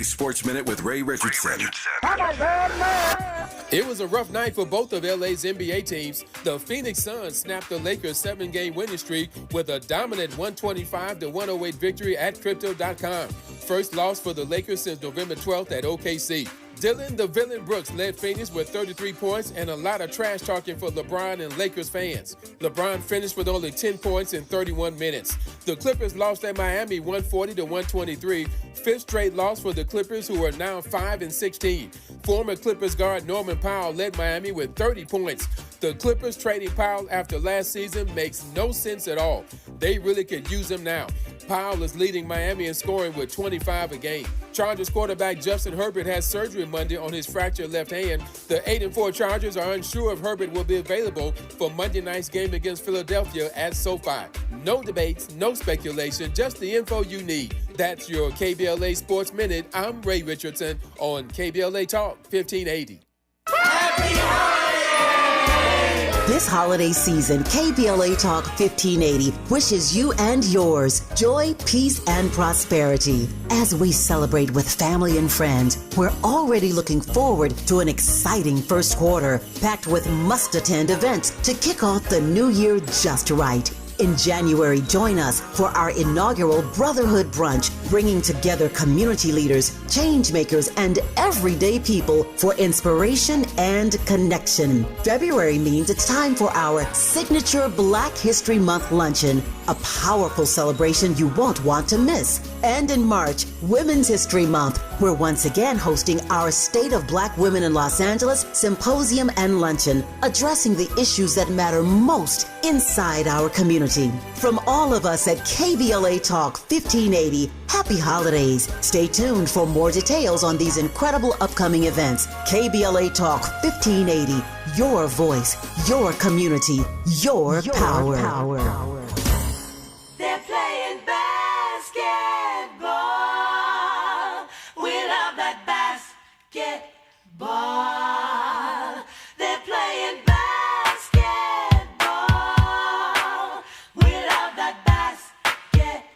Sports Minute with Ray Richardson. It was a rough night for both of LA's NBA teams. The Phoenix Suns snapped the Lakers' 7-game winning streak with a dominant 125-108 victory at Crypto.com. First loss for the Lakers since November 12th at OKC. Dylan the Villain Brooks led Phoenix with 33 points and a lot of trash talking for LeBron and Lakers fans. LeBron finished with only 10 points in 31 minutes. The Clippers lost at Miami 140-123, fifth straight loss for the Clippers, who are now 5-16. Former Clippers guard Norman Powell led Miami with 30 points. The Clippers trading Powell after last season makes no sense at all. They really could use him now. Powell is leading Miami in scoring with 25 a game. Chargers quarterback Justin Herbert has surgery Monday on his fractured left hand. The 8-4 Chargers are unsure if Herbert will be available for Monday night's game against Philadelphia at SoFi. No debates, no speculation, just the info you need. That's your KBLA Sports Minute. I'm Ray Richardson on KBLA Talk 1580. Happy holidays! This holiday season, KBLA Talk 1580 wishes you and yours joy, peace, and prosperity. As we celebrate with family and friends, we're already looking forward to an exciting first quarter, packed with must-attend events to kick off the new year just right. In January, join us for our inaugural Brotherhood Brunch, bringing together community leaders, change makers, and everyday people for inspiration and connection. February means it's time for our signature Black History Month luncheon, a powerful celebration you won't want to miss. And in March, Women's History Month, we're once again hosting our State of Black Women in Los Angeles Symposium and Luncheon, addressing the issues that matter most inside our community. From all of us at KBLA Talk 1580, happy holidays. Stay tuned for more details on these incredible upcoming events. KBLA Talk 1580, your voice, your community, your power. They're playing basketball. We love that basketball. They're playing basketball. We love that basketball.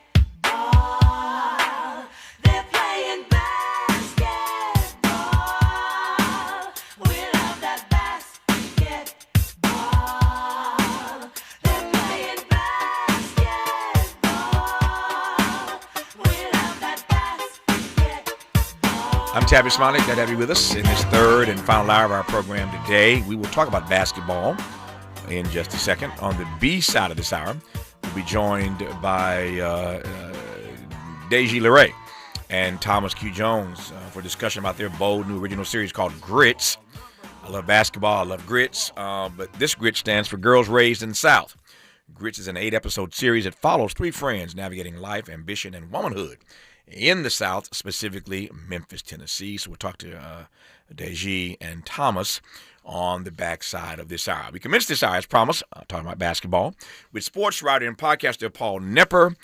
They're playing basketball. We love that basketball. They're playing basketball. We love that basketball. I'm Tavis, Smiley. Glad to have you with us in this third and final hour of our program today. We will talk about basketball in just a second. On the B side of this hour, we'll be joined by Deji Laray and Thomas Q. Jones for discussion about their bold new original series called G.R.I.T.S. I love basketball. I love G.R.I.T.S. But this G.R.I.T.S stands for Girls Raised in the South. G.R.I.T.S is an 8-episode series that follows three friends navigating life, ambition, and womanhood in the South, specifically Memphis, Tennessee. So we'll talk to Deji and Thomas on the backside of this hour. We commence this hour, as promised, talking about basketball, with sports writer and podcaster Paul Knepper.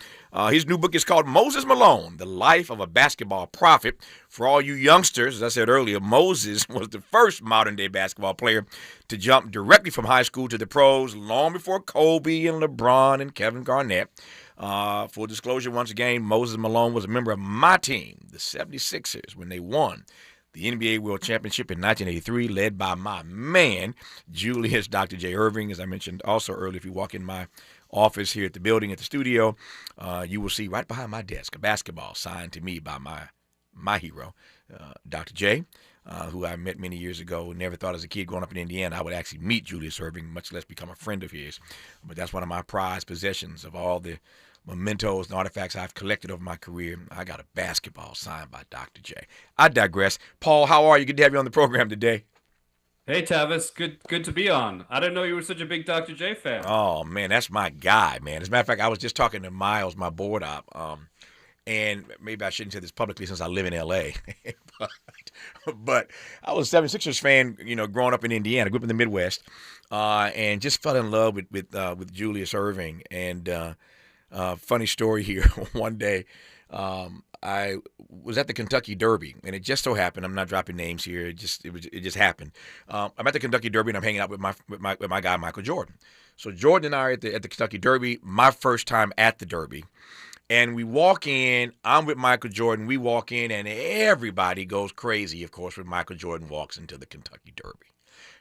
His new book is called Moses Malone, The Life of a Basketball Prophet. For all you youngsters, as I said earlier, Moses was the first modern-day basketball player to jump directly from high school to the pros long before Kobe and LeBron and Kevin Garnett. Full disclosure, once again, Moses Malone was a member of my team, the 76ers, when they won the NBA World Championship in 1983, led by my man, Julius Dr. J. Irving. As I mentioned also earlier, if you walk in my office here at the building, at the studio, you will see right behind my desk a basketball signed to me by my hero, Dr. J, who I met many years ago. Never thought as a kid growing up in Indiana I would actually meet Julius Irving, much less become a friend of his. But that's one of my prized possessions of all the mementos and artifacts I've collected over my career. I got a basketball signed by Dr. J. I digress. Paul, how are you? Good to have you on the program today. Hey, Tavis. Good to be on. I didn't know you were such a big Dr. J fan. Oh, man, that's my guy, man. As a matter of fact, I was just talking to Miles, my board op, and maybe I shouldn't say this publicly since I live in L.A., but I was a 76ers fan, growing up in Indiana. I grew up in the Midwest, and just fell in love with Julius Irving. And funny story here. One day, I was at the Kentucky Derby, and it just so happened. I'm not dropping names here. It just happened. I'm at the Kentucky Derby, and I'm hanging out with my guy Michael Jordan. So Jordan and I are at the Kentucky Derby. My first time at the Derby, And we walk in. I'm with Michael Jordan. We walk in, and everybody goes crazy, of course, when Michael Jordan walks into the Kentucky Derby.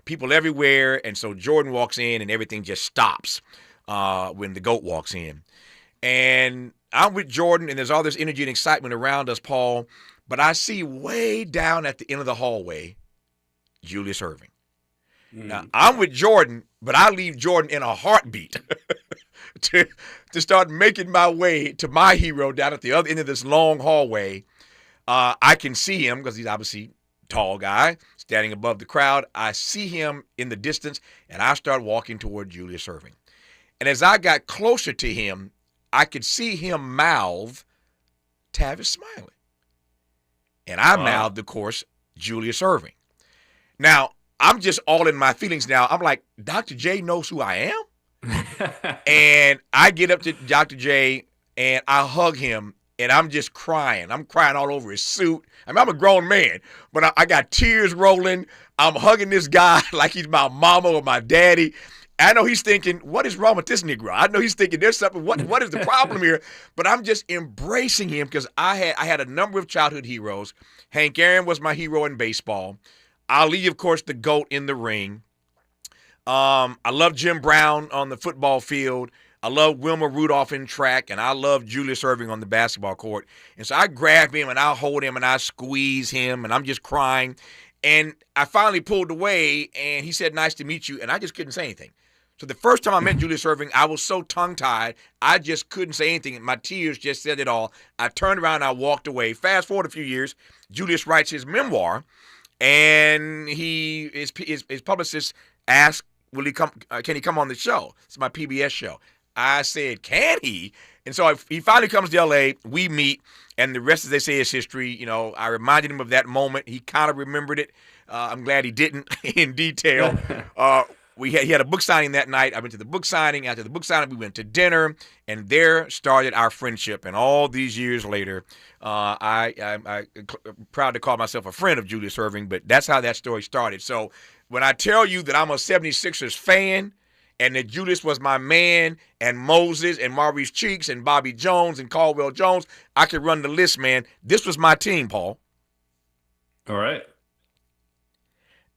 People everywhere, and so Jordan walks in, and everything just stops when the GOAT walks in. And I'm with Jordan, and there's all this energy and excitement around us, Paul. But I see way down at the end of the hallway, Julius Erving. Now, I'm with Jordan, but I leave Jordan in a heartbeat to start making my way to my hero down at the other end of this long hallway. I can see him because he's obviously a tall guy standing above the crowd. I see him in the distance, and I start walking toward Julius Erving. And as I got closer to him, I could see him mouth Tavis Smiley. And I mouthed, of course, Julius Erving. Now, I'm just all in my feelings now. I'm like, Dr. J knows who I am? And I get up to Dr. J, and I hug him, and I'm just crying. I'm crying all over his suit. I mean, I'm a grown man, but I got tears rolling. I'm hugging this guy like he's my mama or my daddy. I know he's thinking, what is wrong with this Negro? I know he's thinking there's something, what is the problem here? But I'm just embracing him because I had a number of childhood heroes. Hank Aaron was my hero in baseball. Ali, of course, the GOAT in the ring. I love Jim Brown on the football field. I love Wilma Rudolph in track, and I love Julius Erving on the basketball court. And so I grab him, and I hold him, and I squeeze him, and I'm just crying. And I finally pulled away, and he said, "Nice to meet you," and I just couldn't say anything. So the first time I met Julius Erving, I was so tongue-tied, I just couldn't say anything. And my tears just said it all. I turned around, and I walked away. Fast forward a few years, Julius writes his memoir, and his publicist asked, "Will he come? Can he come on the show?" It's my PBS show. I said, "Can he?" And so he finally comes to L.A. We meet, and the rest, as they say, is history. You know, I reminded him of that moment. He kind of remembered it. I'm glad he didn't in detail. He had a book signing that night. I went to the book signing. After the book signing, we went to dinner, and there started our friendship. And all these years later, I'm proud to call myself a friend of Julius Erving, but that's how that story started. So when I tell you that I'm a 76ers fan and that Julius was my man, and Moses and Maurice Cheeks and Bobby Jones and Caldwell Jones, I could run the list, man. This was my team, Paul. All right.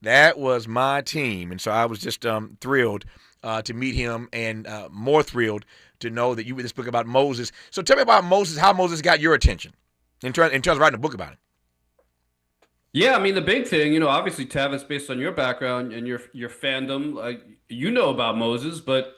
That was my team. And so I was just thrilled to meet him, and more thrilled to know that you read this book about Moses. So tell me about Moses, how Moses got your attention in terms of writing a book about him. Yeah, I mean, the big thing, obviously, Tavis, based on your background and your fandom, you know about Moses, but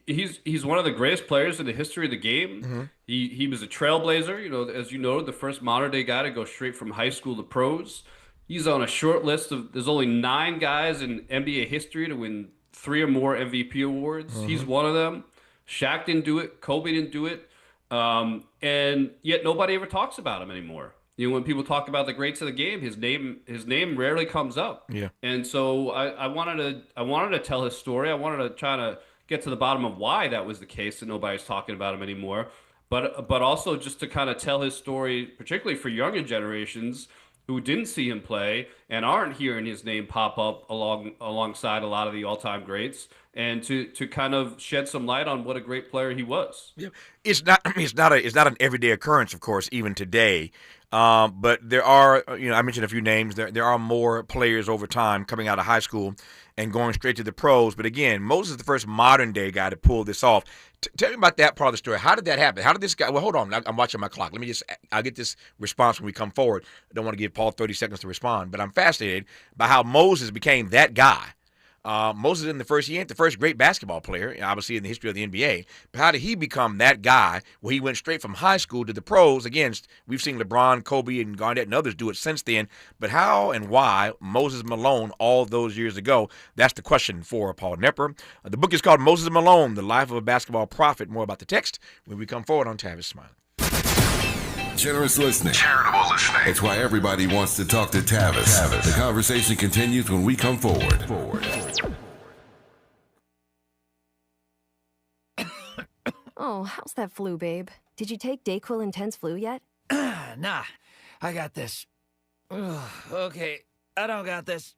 he's one of the greatest players in the history of the game. Mm-hmm. He was a trailblazer, as you know, the first modern-day guy to go straight from high school to pros. He's on a short list there's only 9 guys in NBA history to win 3 or more MVP awards. Mm-hmm. He's one of them. Shaq didn't do it. Kobe didn't do it. And yet nobody ever talks about him anymore. When people talk about the greats of the game, his name rarely comes up. Yeah. And so I wanted to tell his story. I wanted to try to get to the bottom of why that was the case, that nobody's talking about him anymore. But also just to kind of tell his story, particularly for younger generations who didn't see him play and aren't hearing his name pop up alongside a lot of the all-time greats, and to kind of shed some light on what a great player he was. Yeah. It's not an everyday occurrence, of course, even today. But there are, I mentioned a few names. There are more players over time coming out of high school and going straight to the pros. But again, Moses is the first modern day guy to pull this off. Tell me about that part of the story. How did that happen? How did this guy? Well, hold on. I'm watching my clock. I'll get this response when we come forward. I don't want to give Paul 30 seconds to respond, but I'm fascinated by how Moses became that guy. Moses he ain't the first great basketball player, obviously, in the history of the NBA. But how did he become that guy where he went straight from high school to the pros? Again, we've seen LeBron, Kobe, and Garnett and others do it since then. But how and why Moses Malone all those years ago? That's the question for Paul Knepper. The book is called Moses Malone, The Life of a Basketball Prophet. More about the text when we come forward on Tavis Smiley. Generous listening. Charitable listening. It's why everybody wants to talk to Tavis. The conversation continues when we come forward. Oh, how's that flu, babe? Did you take Dayquil Intense Flu yet? Nah, I got this. Ugh, okay, I don't got this.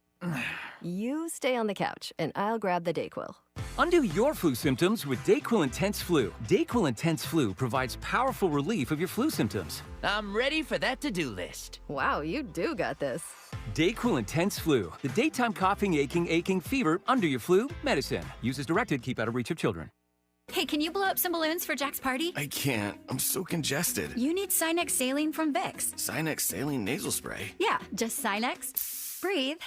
You stay on the couch, and I'll grab the Dayquil. Undo your flu symptoms with DayQuil Intense Flu. DayQuil Intense Flu provides powerful relief of your flu symptoms. I'm ready for that to-do list. Wow, you do got this. DayQuil Intense Flu. The daytime coughing, aching, fever, under your flu, medicine. Use as directed, keep out of reach of children. Hey, can you blow up some balloons for Jack's party? I can't. I'm so congested. You need Sinex Saline from Vicks. Sinex Saline Nasal Spray? Yeah, just Sinex. Breathe.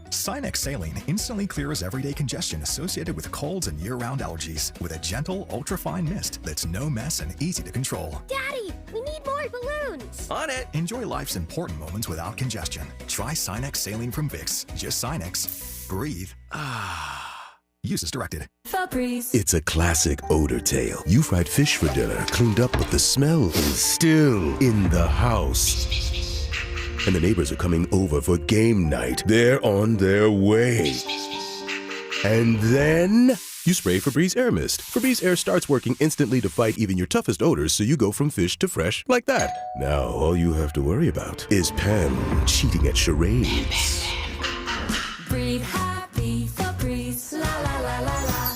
Sinex Saline instantly clears everyday congestion associated with colds and year-round allergies with a gentle, ultra-fine mist that's no mess and easy to control. Daddy, we need more balloons. On it. Enjoy life's important moments without congestion. Try Sinex Saline from Vicks. Just Sinex. Breathe. Use as directed. Febreze. It's a classic odor tale. You fried fish for dinner, cleaned up, but the smell is still in the house. And the neighbors are coming over for game night. They're on their way. And then you spray Febreze Air Mist. Febreze Air starts working instantly to fight even your toughest odors, so you go from fish to fresh like that. Now all you have to worry about is Pam cheating at charades. Breathe happy, Febreze. La la la la la.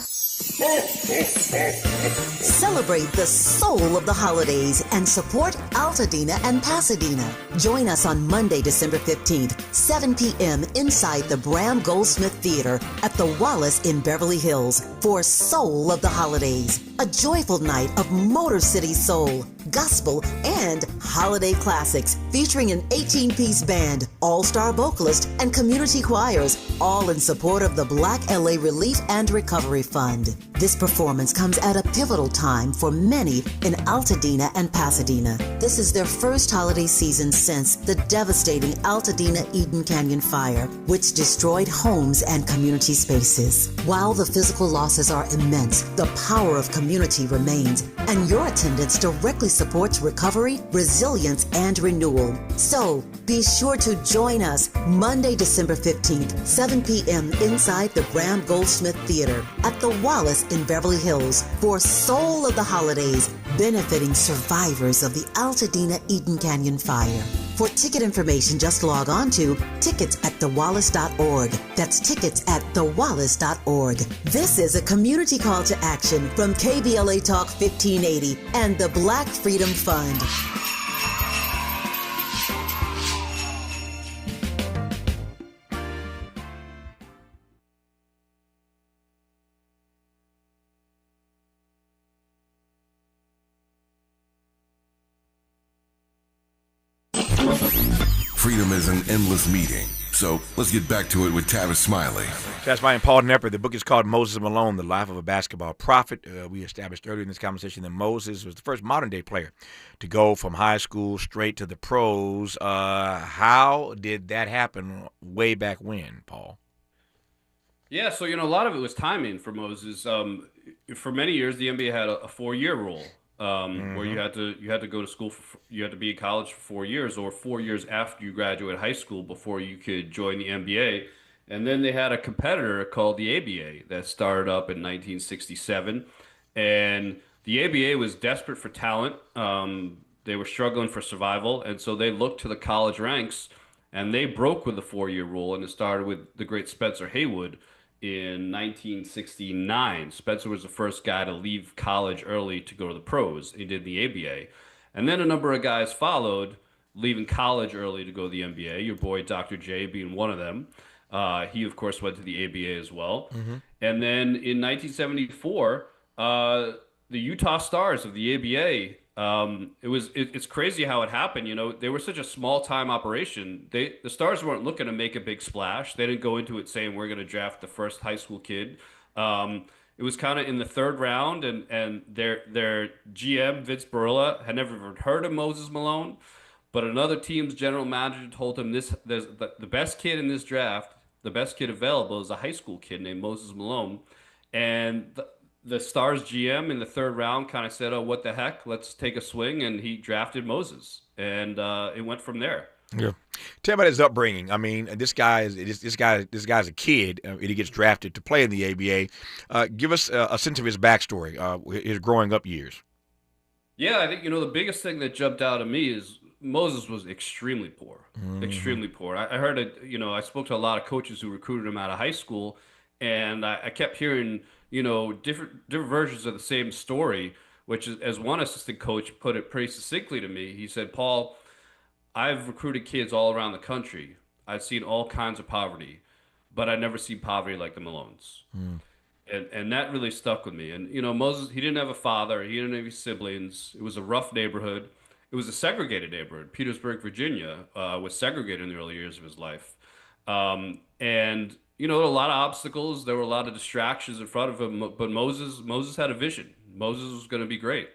Celebrate the soul of the holidays and support Altadena and Pasadena. Join us on Monday, December 15th, 7 p.m. inside the Bram Goldsmith Theater at the Wallace in Beverly Hills for Soul of the Holidays, a joyful night of Motor City Soul, gospel, and holiday classics featuring an 18-piece band, all-star vocalist, and community choirs, all in support of the Black LA Relief and Recovery Fund. This performance comes at a pivotal time for many in Altadena and Pasadena. This is their first holiday season since the devastating Altadena Eden Canyon fire, which destroyed homes and community spaces. While the physical losses are immense, the power of community remains, and your attendance directly supports recovery, resilience, and renewal. So, be sure to join us Monday, December 15th, 7 p.m. inside the Bram Goldsmith Theater at the Wallace in Beverly Hills for Soul of the Holidays, benefiting survivors of the Altadena Eden Canyon fire. For ticket information, just log on to tickets@thewallace.org. That's tickets@thewallace.org. This is a community call to action from KBLA Talk 1580 and the Black Freedom Fund. Freedom is an endless meeting. So let's get back to it with Tavis Smiley. That's Ryan Paul Knepper. The book is called Moses Malone, The Life of a Basketball Prophet. We established earlier in this conversation that Moses was the first modern-day player to go from high school straight to the pros. How did that happen way back when, Paul? Yeah, so, a lot of it was timing for Moses. For many years, the NBA had a 4-year rule. Where you had to go to school you had to be in college for 4 years or 4 years after you graduate high school before you could join the NBA. And then they had a competitor called the ABA that started up in 1967, and the ABA was desperate for talent. They were struggling for survival, and so they looked to the college ranks, and they broke with the 4-year rule, and it started with the great Spencer Haywood. In 1969, Spencer was the first guy to leave college early to go to the pros. He did the ABA. And then a number of guys followed, leaving college early to go to the NBA, your boy Dr. J being one of them. He, of course, went to the ABA as well. And then in 1974, the Utah Stars of the ABA, it's crazy how it happened. They were such a small time operation. The Stars weren't looking to make a big splash. They didn't go into it saying we're going to draft the first high school kid. It was kind of in the third round, and their GM Vince Barilla had never even heard of Moses Malone, but another team's general manager told him the best kid in this draft, the best kid available is a high school kid named Moses Malone, and the Stars GM in the third round kind of said, "Oh, what the heck? Let's take a swing," and he drafted Moses, and it went from there. Yeah, tell me about his upbringing. I mean, this guy's a kid, and he gets drafted to play in the ABA. Give us a sense of his backstory, his growing up years. Yeah, I think the biggest thing that jumped out at me is Moses was extremely poor, extremely poor. I heard it. I spoke to a lot of coaches who recruited him out of high school. And I kept hearing, different versions of the same story, which is, as one assistant coach put it pretty succinctly to me, he said, Paul, I've recruited kids all around the country. I've seen all kinds of poverty, but I've never seen poverty like the Malones. And that really stuck with me. And, Moses, he didn't have a father. He didn't have any siblings. It was a rough neighborhood. It was a segregated neighborhood. Petersburg, Virginia, was segregated in the early years of his life. And, there were a lot of obstacles. There were a lot of distractions in front of him. But Moses had a vision. Moses was going to be great.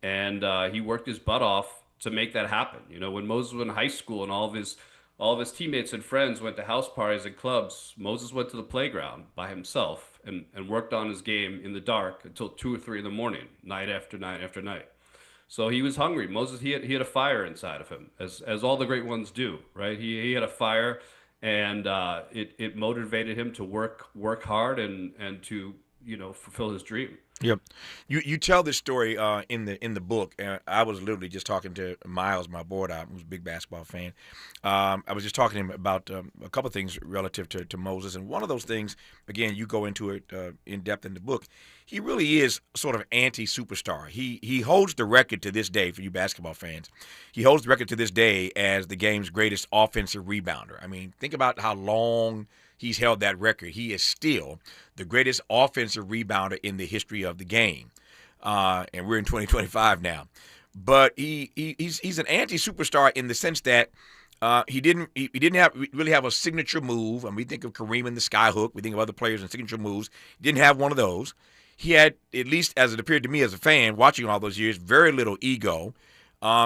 And he worked his butt off to make that happen. When Moses was in high school and all of his teammates and friends went to house parties and clubs, Moses went to the playground by himself and worked on his game in the dark until 2 or 3 in the morning, night after night after night. So he was hungry. Moses, he had a fire inside of him, as all the great ones do, right? He had a fire, and it motivated him to work hard and to fulfill his dream. Yep. You tell this story in the book, and I was literally just talking to Miles, my board out, who's a big basketball fan. I was just talking to him about a couple of things relative to Moses, and one of those things, again, you go into it in depth in the book. He really is sort of anti-superstar. He holds the record to this day, for you basketball fans. He holds the record to this day as the game's greatest offensive rebounder. I mean, think about how long he's held that record. He is still the greatest offensive rebounder in the history of the game. And we're in 2025 now. But he's an anti-superstar in the sense that he didn't really have a signature move. I mean, we think of Kareem in the skyhook. We think of other players and signature moves. He didn't have one of those. He had, at least as it appeared to me as a fan watching all those years, very little ego.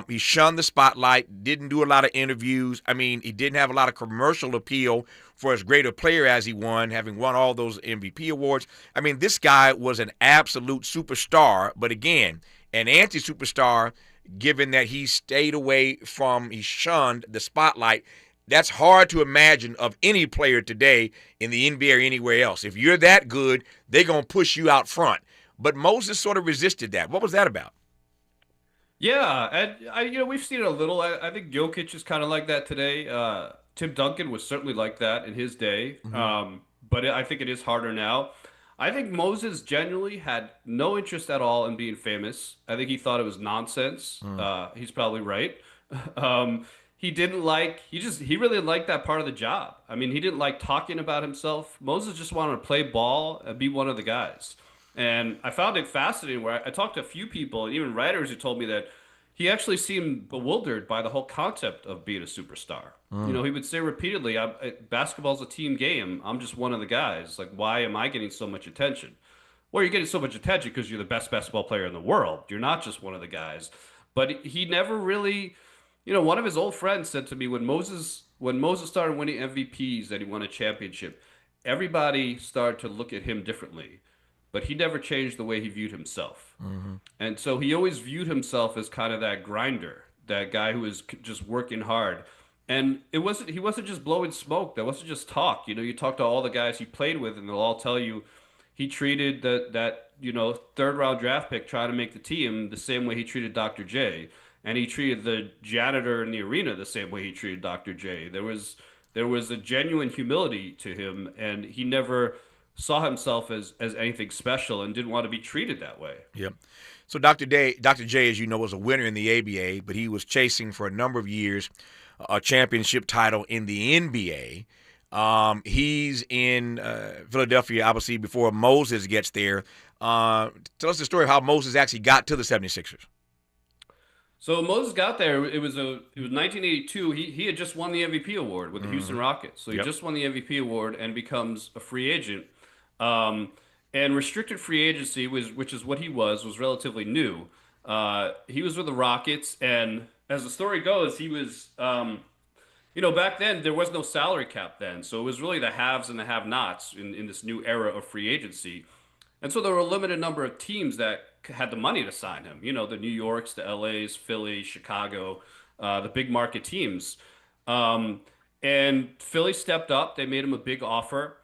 He shunned the spotlight, didn't do a lot of interviews. I mean, he didn't have a lot of commercial appeal for as great a player as he won, having won all those MVP awards. I mean, this guy was an absolute superstar, but again, an anti-superstar, given that he stayed away from, he shunned the spotlight. That's hard to imagine of any player today in the NBA or anywhere else. If you're that good, they're going to push you out front. But Moses sort of resisted that. What was that about? Yeah, and we've seen it a little. I think Jokic is kind of like that today. Tim Duncan was certainly like that in his day, but I think it is harder now. I think Moses genuinely had no interest at all in being famous. I think he thought it was nonsense. He's probably right. He really liked that part of the job. I mean, he didn't like talking about himself. Moses just wanted to play ball and be one of the guys. And I found it fascinating where I talked to a few people, and even writers, who told me that he actually seemed bewildered by the whole concept of being a superstar. He would say repeatedly, basketball's a team game. I'm just one of the guys. Like, why am I getting so much attention? Well, you're getting so much attention because you're the best basketball player in the world. You're not just one of the guys. But he never really, one of his old friends said to me, when Moses started winning MVPs and he won a championship, everybody started to look at him differently. But he never changed the way he viewed himself. And so he always viewed himself as kind of that grinder, that guy who was just working hard. And he wasn't just blowing smoke. That wasn't just talk. You talk to all the guys he played with, and they'll all tell you he treated that third round draft pick trying to make the team the same way he treated Dr. J. And he treated the janitor in the arena the same way he treated Dr. J. There was a genuine humility to him, and he never saw himself as anything special and didn't want to be treated that way. Yep. So Dr. J, as you know, was a winner in the ABA, but he was chasing for a number of years a championship title in the NBA. He's in Philadelphia, obviously, before Moses gets there. Tell us the story of how Moses actually got to the 76ers. So Moses got there. It was 1982. He had just won the MVP award with the Houston Rockets. So he just won the MVP award and becomes a free agent. And restricted free agency, which is what he was relatively new. He was with the Rockets, and as the story goes, he was, back then there was no salary cap then, so it was really the haves and the have-nots in this new era of free agency. And so there were a limited number of teams that had the money to sign him. The New Yorks, the LAs, Philly, Chicago, the big market teams. And Philly stepped up. They made him a big offer.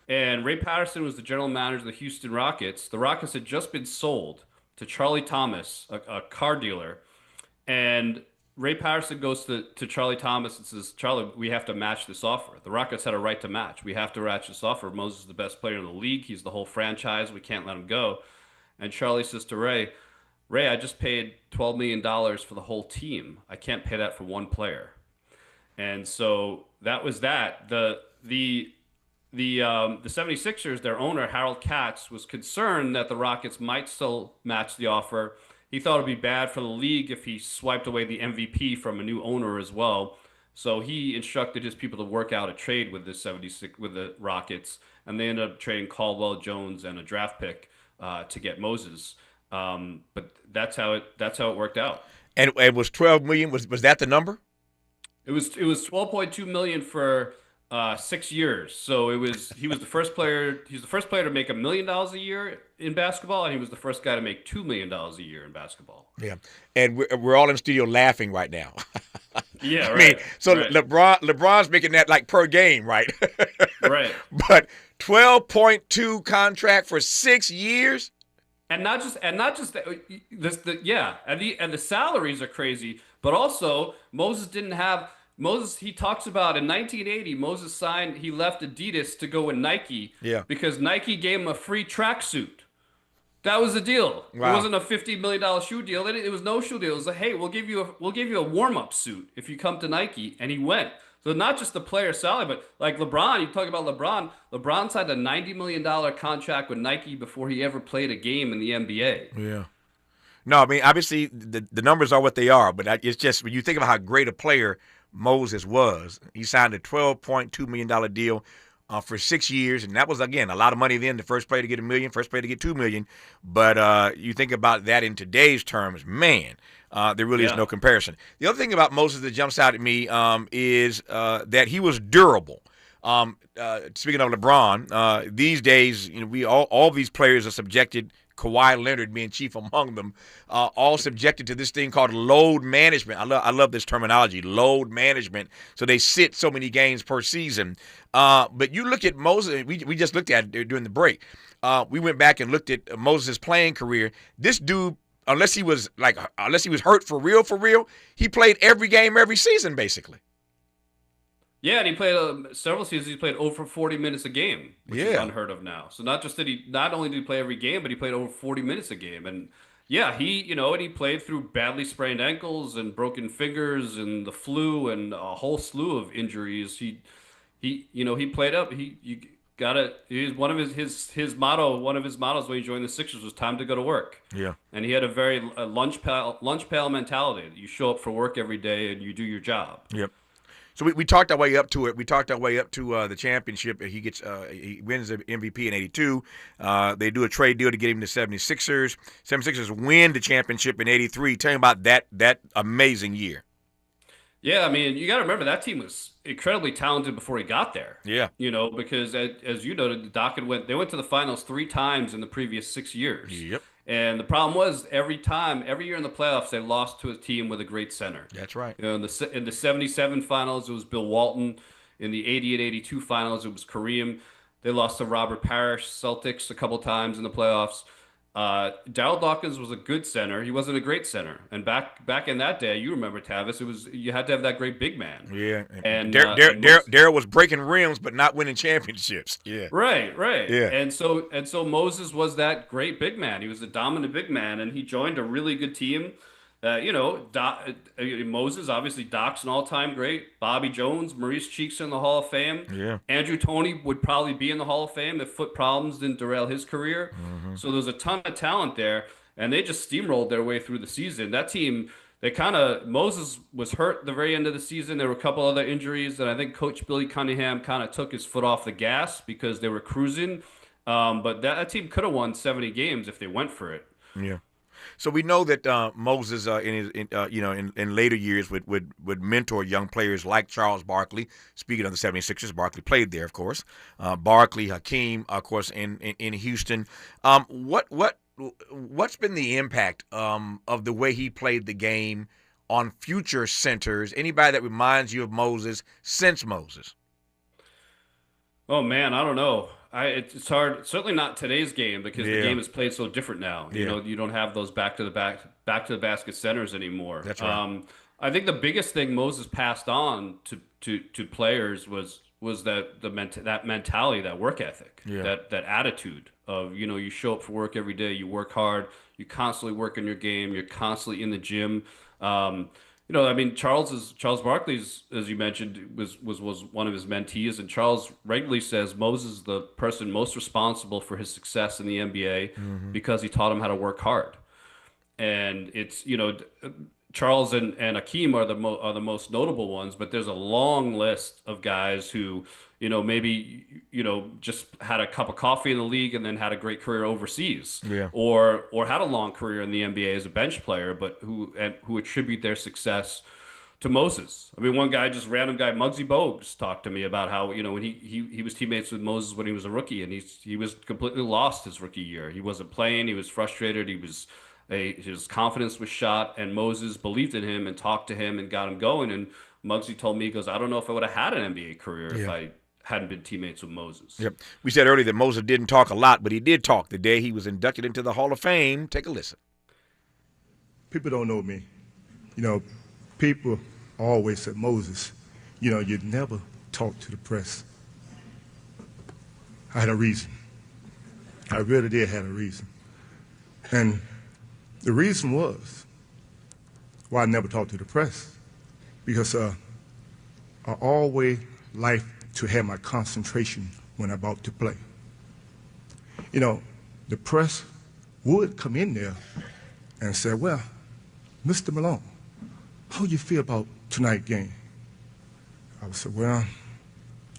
And Ray Patterson was the general manager of the Houston Rockets. The Rockets had just been sold to Charlie Thomas, a car dealer. And Ray Patterson goes to Charlie Thomas and says, Charlie, we have to match this offer. The Rockets had a right to match. We have to match this offer. Moses is the best player in the league. He's the whole franchise. We can't let him go. And Charlie says to Ray, I just paid $12 million for the whole team. I can't pay that for one player. And so that was that. The 76ers, their owner, Harold Katz, was concerned that the Rockets might still match the offer. He thought it'd be bad for the league if he swiped away the MVP from a new owner as well. So he instructed his people to work out a trade with the Rockets, and they ended up trading Caldwell Jones and a draft pick to get Moses. But that's how it worked out. And it was $12 million. Was that the number? It was $12.2 million for 6 years. So he was the first player. He's the first player to make $1 million a year in basketball, and he was the first guy to make $2 million a year in basketball. Yeah, and we're all in the studio laughing right now. Yeah, I right. mean, so right. LeBron's making that like per game, right? Right. But 12.2 contract for 6 years. And not just that, and the salaries are crazy, but also Moses didn't have he talks about in 1980 Moses he left Adidas to go with Nike because Nike gave him a free tracksuit. That was the deal. Wow. It wasn't a $50 million shoe deal. It was no shoe deal. It was like, hey, we'll give you a warm-up suit if you come to Nike, and he went. So not just the player salary, but like LeBron, you talk about LeBron. LeBron signed a $90 million contract with Nike before he ever played a game in the NBA. Yeah. No, I mean, obviously the numbers are what they are, but it's just when you think about how great a player Moses was, he signed a $12.2 million deal for 6 years, and that was, again, a lot of money then. The first player to get $1 million, first player to get $2 million. But you think about that in today's terms, man, there really is no comparison. The other thing about Moses that jumps out at me is that he was durable. Speaking of LeBron, these days, we all these players are subjected. Kawhi Leonard being chief among them, all subjected to this thing called load management. I love this terminology, load management. So they sit so many games per season. But you look at Moses, we just looked at it during the break. We went back and looked at Moses' playing career. This dude, unless he was hurt for real, he played every game, every season, basically. Yeah, and he played several seasons. He played over 40 minutes a game, which is unheard of now. So not only did he play every game, but he played over 40 minutes a game. And yeah, he played through badly sprained ankles and broken fingers and the flu and a whole slew of injuries. He played up. One of his mottos when he joined the Sixers was time to go to work. Yeah, and he had a very lunch pail mentality. You show up for work every day and you do your job. Yep. So we talked our way up to it. We talked our way up to the championship. He wins the MVP in '82. They do a trade deal to get him to 76ers. 76ers win the championship in '83. Tell me about that amazing year. Yeah, I mean, you got to remember that team was incredibly talented before he got there. Yeah. Because as you noted, they went to the finals 3 times in the previous 6 years. Yep. And the problem was every year in the playoffs, they lost to a team with a great center. That's right. In the 77 finals, it was Bill Walton. In the 80 and 82 finals, it was Kareem. They lost to Robert Parrish, Celtics, a couple times in the playoffs. Darryl Dawkins was a good center. He wasn't a great center. And back in that day, you remember, Tavis, you had to have that great big man. Yeah. And Darryl was breaking rims but not winning championships. Yeah. Right. Yeah. And so Moses was that great big man. He was a dominant big man, and he joined a really good team. Moses, obviously, Doc's an all-time great. Bobby Jones, Maurice Cheeks in the Hall of Fame. Yeah. Andrew Toney would probably be in the Hall of Fame if foot problems didn't derail his career. Mm-hmm. So there's a ton of talent there, and they just steamrolled their way through the season. That team, Moses was hurt at the very end of the season. There were a couple other injuries, and I think Coach Billy Cunningham kind of took his foot off the gas because they were cruising. But that team could have won 70 games if they went for it. Yeah. So we know that Moses, in later years, would mentor young players like Charles Barkley. Speaking of the 76ers, Barkley played there, of course. Barkley, Hakeem, of course, in Houston. What's been the impact of the way he played the game on future centers? Anybody that reminds you of Moses since Moses? Oh man, I don't know. It's hard. Certainly not today's game because the game is played so different now. You don't have those back to the basket centers anymore. That's right. I think the biggest thing Moses passed on to players was that that mentality, that work ethic, that attitude of, you show up for work every day, you work hard, you constantly work on your game, you're constantly in the gym. Charles Barkley's, as you mentioned, was one of his mentees, and Charles regularly says Moses is the person most responsible for his success in the NBA because he taught him how to work hard. And it's, Charles and Akeem are the most notable ones, but there's a long list of guys who, maybe, just had a cup of coffee in the league and then had a great career overseas, or had a long career in the NBA as a bench player, but who attribute their success to Moses. I mean, one guy, just random guy, Muggsy Bogues, talked to me about how, when he was teammates with Moses when he was a rookie, and he was completely lost his rookie year. He wasn't playing. He was frustrated. His confidence was shot, and Moses believed in him and talked to him and got him going. And Muggsy told me, he goes, I don't know if I would have had an NBA career if I hadn't been teammates with Moses. Yep. We said earlier that Moses didn't talk a lot, but he did talk the day he was inducted into the Hall of Fame. Take a listen. People don't know me. People always said, Moses, you'd never talk to the press. I had a reason. I really did have a reason. And the reason was why I never talked to the press, because I always liked to have my concentration when I'm about to play. The press would come in there and say, well, Mr. Malone, how do you feel about tonight's game? I would say, well,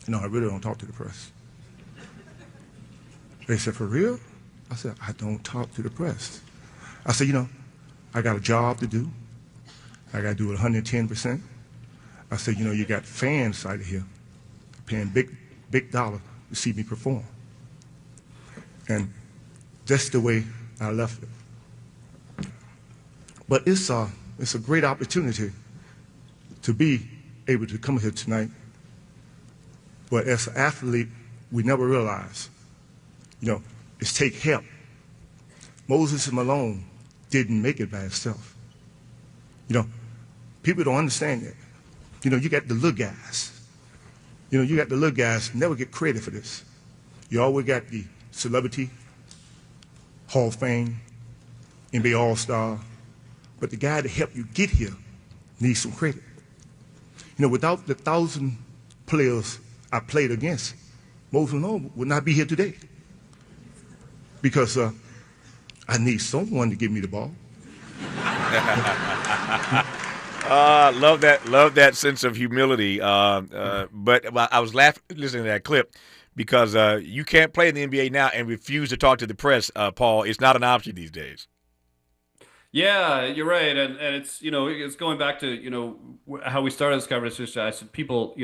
I really don't talk to the press. They said, for real? I said, I don't talk to the press. I said, I got a job to do. I got to do it 110%. I said, you got fans out here paying big dollar to see me perform. And that's the way I left it. But it's a great opportunity to be able to come here tonight. But as an athlete, we never realize, it's take help. Moses and Malone didn't make it by himself. People don't understand that. You got the little guys. You got the little guys never get credit for this. You always got the celebrity, Hall of Fame, NBA All-Star, but the guy that helped you get here needs some credit. Without the 1,000 players I played against, Moses Malone would not be here today. Because I need someone to give me the ball. Love that sense of humility. But I was laughing listening to that clip because you can't play in the NBA now and refuse to talk to the press, Paul. It's not an option these days. Yeah, you're right, and it's it's going back to how we started this conversation. I said people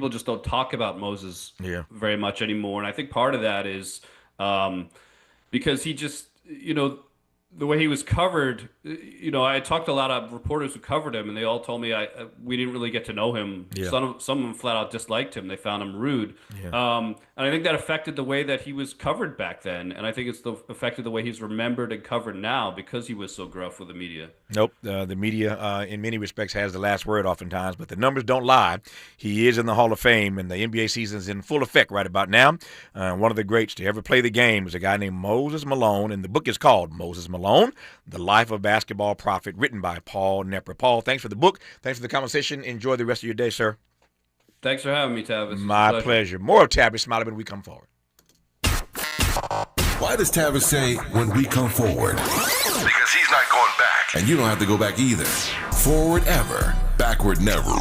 just don't talk about Moses very much anymore, and I think part of that is because he just the way he was covered. I talked to a lot of reporters who covered him, and they all told me we didn't really get to know him. Yeah. Some of them flat out disliked him. They found him rude, and I think that affected the way that he was covered back then. And I think it's affected the way he's remembered and covered now because he was so gruff with the media. Nope, the media in many respects has the last word oftentimes, but the numbers don't lie. He is in the Hall of Fame, and the NBA season is in full effect right about now. One of the greats to ever play the game is a guy named Moses Malone, and the book is called Moses Malone, The Life of Basketball Prophet, written by Paul Knepper. Paul, thanks for the book. Thanks for the conversation. Enjoy the rest of your day, sir. Thanks for having me, Tavis. My pleasure. More of Tavis Smiley when we come forward. Why does Tavis say when we come forward? Because he's not going back. And you don't have to go back either. Forward ever, backward never.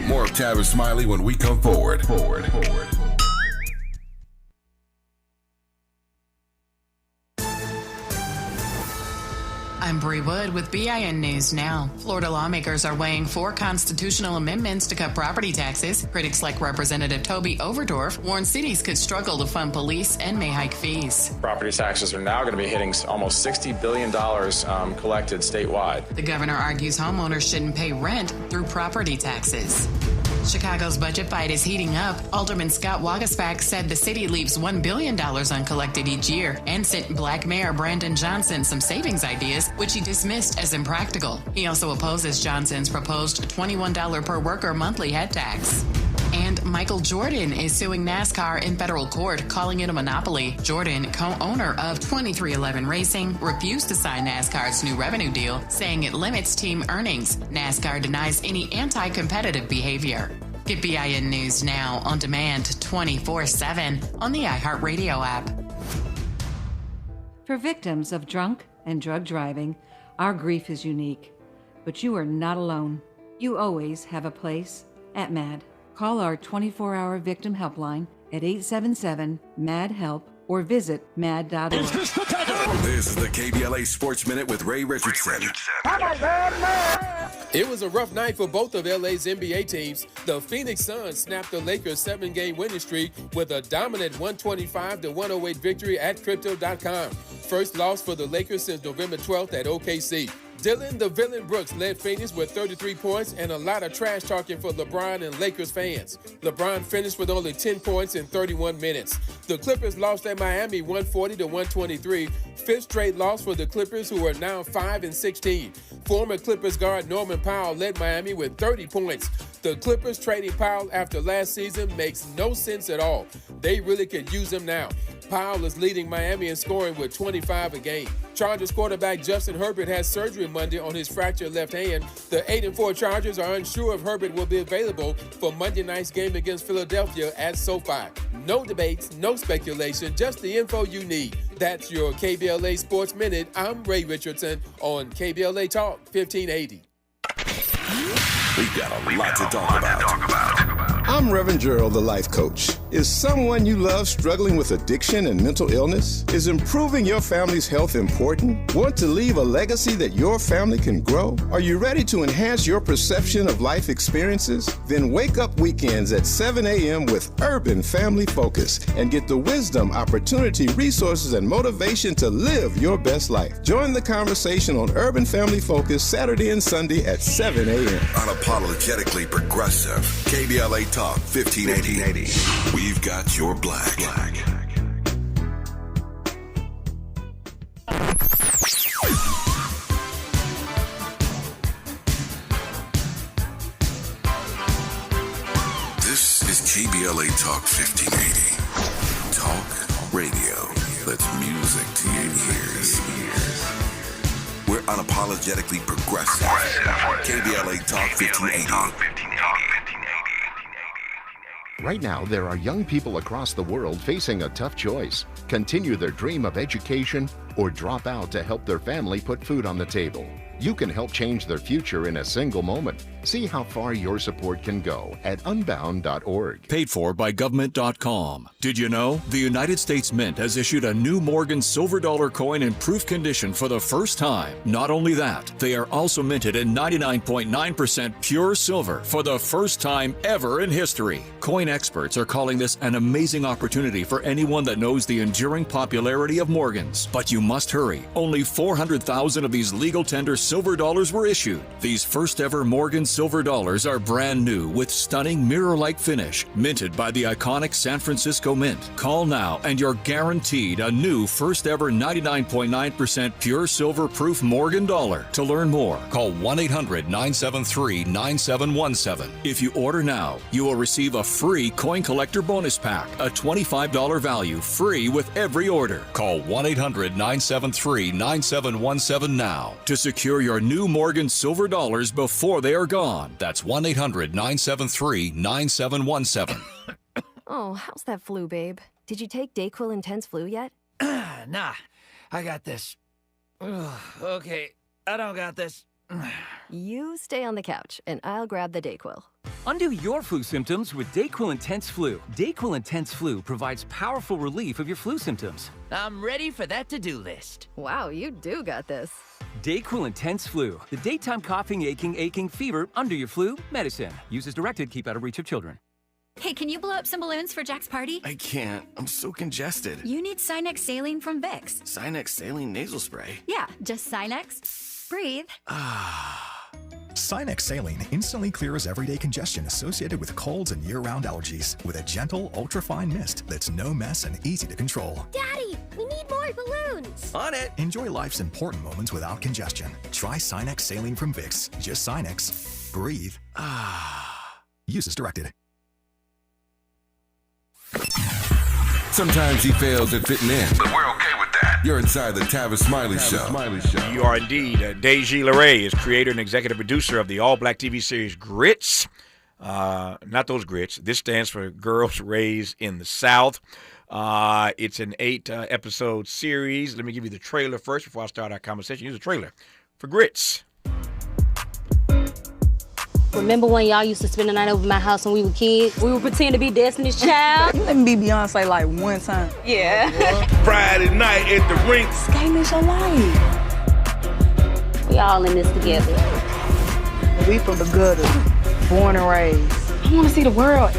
More of Tavis Smiley when we come forward. I'm Bree Wood with BIN News Now. Florida lawmakers are weighing 4 constitutional amendments to cut property taxes. Critics like Representative Toby Overdorf warn cities could struggle to fund police and may hike fees. Property taxes are now going to be hitting almost $60 billion collected statewide. The governor argues homeowners shouldn't pay rent through property taxes. Chicago's budget fight is heating up. Alderman Scott Wagaspak said the city leaves $1 billion uncollected each year and sent Black Mayor Brandon Johnson some savings ideas, which he dismissed as impractical. He also opposes Johnson's proposed $21 per worker monthly head tax. And Michael Jordan is suing NASCAR in federal court, calling it a monopoly. Jordan, co-owner of 2311 Racing, refused to sign NASCAR's new revenue deal, saying it limits team earnings. NASCAR denies any anti-competitive behavior. Get BIN News now on demand 24/7 on the iHeartRadio app. For victims of drunk and drug driving, our grief is unique. But you are not alone. You always have a place at MAD. Call our 24-hour victim helpline at 877-MAD-HELP or visit mad.org. This is the KBLA Sports Minute with Ray Richardson. It was a rough night for both of LA's NBA teams. The Phoenix Suns snapped the Lakers' 7-game winning streak with a dominant 125-108 victory at Crypto.com. First loss for the Lakers since November 12th at OKC. Dylan the Villain Brooks led Phoenix with 33 points and a lot of trash talking for LeBron and Lakers fans. LeBron finished with only 10 points in 31 minutes. The Clippers lost at Miami 140-123, fifth straight loss for the Clippers, who are now 5-16. Former Clippers guard Norman Powell led Miami with 30 points. The Clippers trading Powell after last season makes no sense at all. They really could use him now. Powell is leading Miami in scoring with 25 a game. Chargers quarterback Justin Herbert has surgery Monday on his fractured left hand. The 8-4 Chargers are unsure if Herbert will be available for Monday night's game against Philadelphia at SoFi. No debates, no speculation, just the info you need. That's your KBLA Sports Minute. I'm Ray Richardson on KBLA Talk 1580. We've got a lot to talk about. I'm Reverend Gerald, the life coach. Is someone you love struggling with addiction and mental illness? Is improving your family's health important? Want to leave a legacy that your family can grow? Are you ready to enhance your perception of life experiences? Then wake up weekends at 7 a.m. with Urban Family Focus and get the wisdom, opportunity, resources, and motivation to live your best life. Join the conversation on Urban Family Focus Saturday and Sunday at 7 a.m. Unapologetically progressive. KBLA Talk 1580. We've got your black. This is KBLA Talk 1580. Talk radio. That's music to your ears. We're unapologetically progressive. KBLA Talk 1580. Right now, there are young people across the world facing a tough choice: continue their dream of education or drop out to help their family put food on the table. You can help change their future in a single moment. See how far your support can go at unbound.org. Paid for by government.com. Did you know the United States Mint has issued a new Morgan silver dollar coin in proof condition for the first time? Not only that, they are also minted in 99.9% pure silver for the first time ever in history. Coin experts are calling this an amazing opportunity for anyone that knows the enduring popularity of Morgans. But you must hurry. Only 400,000 of these legal tender silver dollars were issued. These first ever Morgan silver dollars are brand new with stunning mirror-like finish, minted by the iconic San Francisco Mint. Call now and you're guaranteed a new first ever 99.9% pure silver proof Morgan dollar. To learn more, call 1-800-973-9717. If you order now, you will receive a free coin collector bonus pack, a $25 value, free with every order. Call 1-800-973-9717 now to secure your new Morgan silver dollars before they are gone. That's 1-800-973-9717. Oh, how's that flu, babe? Did you take DayQuil Intense Flu yet? Nah, I got this. Ugh, okay, I don't got this. You stay on the couch, and I'll grab the DayQuil. Undo your flu symptoms with DayQuil Intense Flu. DayQuil Intense Flu provides powerful relief of your flu symptoms. I'm ready for that to-do list. Wow, you do got this. DayQuil Intense Flu. The daytime coughing, aching, fever, under your flu medicine. Use as directed. Keep out of reach of children. Hey, can you blow up some balloons for Jack's party? I can't. I'm so congested. You need Sinex Saline from Vicks. Sinex Saline Nasal Spray? Yeah, just Sinex. Breathe. Sinex Saline instantly clears everyday congestion associated with colds and year-round allergies with a gentle, ultra-fine mist that's no mess and easy to control. Daddy, we need more balloons. On it. Enjoy life's important moments without congestion. Try Sinex Saline from Vicks. Just Sinex. Breathe. Use as directed. Sometimes he fails at fitting in, but we're okay with that. You're inside the Tavis Smiley Show. You are indeed. Deji Laray is creator and executive producer of the all-black TV series Grits. Not those grits. This stands for Girls Raised in the South. It's an 8-episode series. Let me give you the trailer first before I start our conversation. Here's a trailer for Grits. Remember when y'all used to spend the night over my house when we were kids? We would pretend to be Destiny's Child. You let me be Beyonce like one time. Yeah. Friday night at the rinks. Game is your life. We all in this together. We from the gutter, born and raised. I want to see the world.